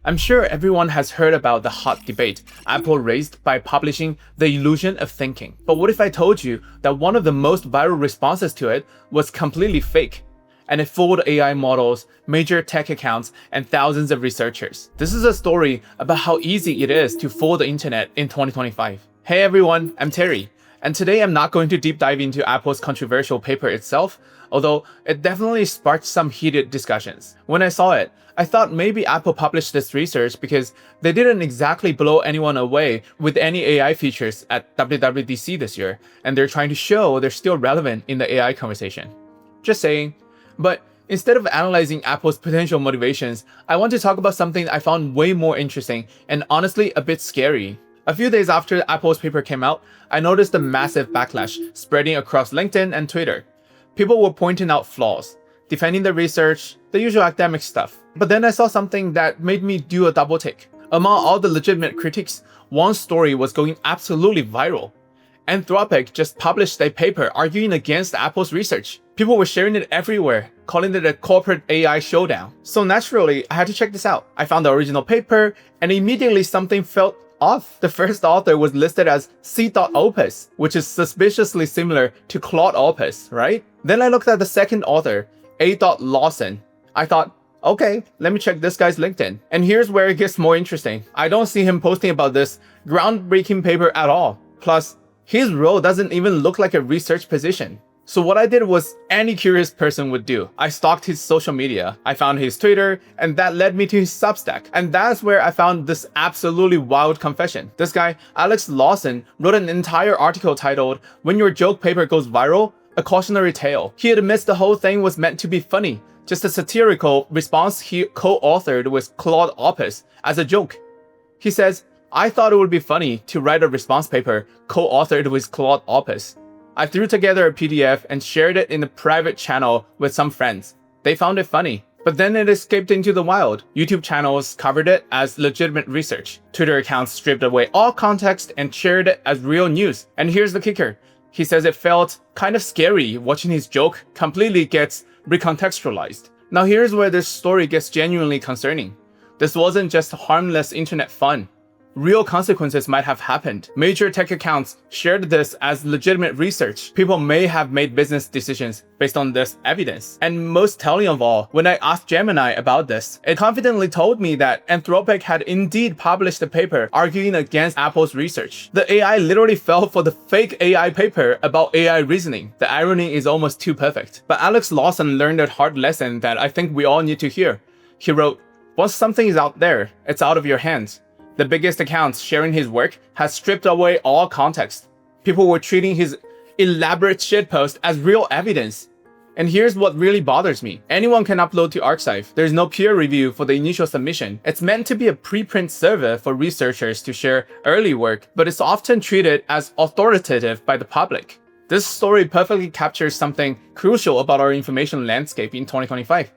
I'm sure everyone has heard about the hot debate Apple raised by publishing The Illusion of Thinking. But what if I told you that one of the most viral responses to it was completely fake? And it fooled AI models, major tech accounts, and thousands of researchers. This is a story about how easy it is to fool the internet in 2025. Hey everyone, I'm Terry. And today I'm not going to deep dive into Apple's controversial paper itself, although it definitely sparked some heated discussions. When I saw it, I thought maybe Apple published this research because they didn't exactly blow anyone away with any AI features at WWDC this year, and they're trying to show they're still relevant in the AI conversation. Just saying. But instead of analyzing Apple's potential motivations, I want to talk about something I found way more interesting and honestly a bit scary. A few days after Apple's paper came out, I noticed a massive backlash spreading across LinkedIn and Twitter. People were pointing out flaws, defending the research, the usual academic stuff. But then I saw something that made me do a double take. Among all the legitimate critiques, one story was going absolutely viral. Anthropic just published a paper arguing against Apple's research. People were sharing it everywhere, calling it a corporate AI showdown. So naturally, I had to check this out. I found the original paper, and immediately something felt off. The first author was listed as C.Opus, which is suspiciously similar to Claude Opus, right? Then I looked at the second author, A.Lawson. I thought, okay, let me check this guy's LinkedIn. And here's where it gets more interesting. I don't see him posting about this groundbreaking paper at all. Plus, his role doesn't even look like a research position. So what I did was any curious person would do. I stalked his social media, I found his Twitter, and that led me to his Substack. And that's where I found this absolutely wild confession. This guy, Alex Lawson, wrote an entire article titled, "When Your Joke Paper Goes Viral, A Cautionary Tale." He admits the whole thing was meant to be funny, just a satirical response he co-authored with Claude Opus as a joke. He says, "I thought it would be funny to write a response paper co-authored with Claude Opus. I threw together a PDF and shared it in a private channel with some friends. They found it funny. But then it escaped into the wild. YouTube channels covered it as legitimate research. Twitter accounts stripped away all context and shared it as real news. And here's the kicker. He says it felt kind of scary watching his joke completely gets recontextualized. Now here's where this story gets genuinely concerning. This wasn't just harmless internet fun. Real consequences might have happened. Major tech accounts shared this as legitimate research. People may have made business decisions based on this evidence. And most telling of all, when I asked Gemini about this, it confidently told me that Anthropic had indeed published a paper arguing against Apple's research. The AI literally fell for the fake AI paper about AI reasoning. The irony is almost too perfect. But Alex Lawson learned a hard lesson that I think we all need to hear. He wrote, "Once something is out there, it's out of your hands." The biggest accounts sharing his work has stripped away all context. People were treating his elaborate shitpost as real evidence. And here's what really bothers me. Anyone can upload to Archive. There's no peer review for the initial submission. It's meant to be a preprint server for researchers to share early work, but it's often treated as authoritative by the public. This story perfectly captures something crucial about our information landscape in 2025.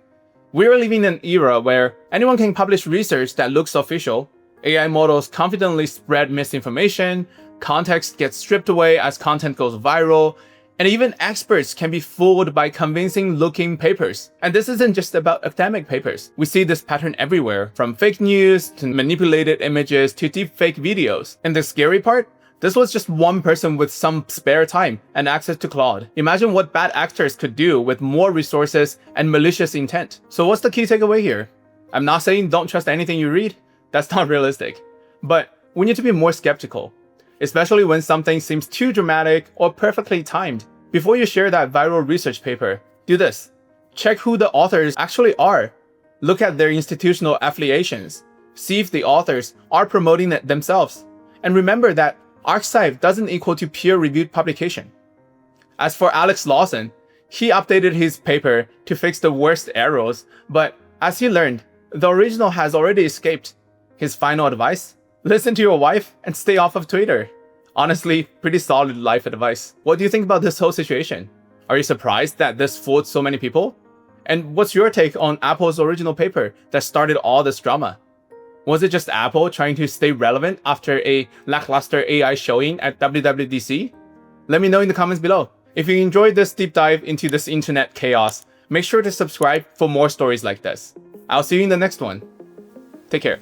We're living in an era where anyone can publish research that looks official. AI models confidently spread misinformation, context gets stripped away as content goes viral, and even experts can be fooled by convincing-looking papers. And this isn't just about academic papers. We see this pattern everywhere, from fake news to manipulated images to deepfake videos. And the scary part? This was just one person with some spare time and access to Claude. Imagine what bad actors could do with more resources and malicious intent. So what's the key takeaway here? I'm not saying don't trust anything you read. That's not realistic. But we need to be more skeptical, especially when something seems too dramatic or perfectly timed. Before you share that viral research paper, do this. Check who the authors actually are. Look at their institutional affiliations. See if the authors are promoting it themselves. And remember that archive doesn't equal to peer-reviewed publication. As for Alex Lawson, he updated his paper to fix the worst errors, but as he learned, the original has already escaped. His final advice? Listen to your wife and stay off of Twitter. Honestly, pretty solid life advice. What do you think about this whole situation? Are you surprised that this fooled so many people? And what's your take on Apple's original paper that started all this drama? Was it just Apple trying to stay relevant after a lackluster AI showing at WWDC? Let me know in the comments below. If you enjoyed this deep dive into this internet chaos, make sure to subscribe for more stories like this. I'll see you in the next one. Take care.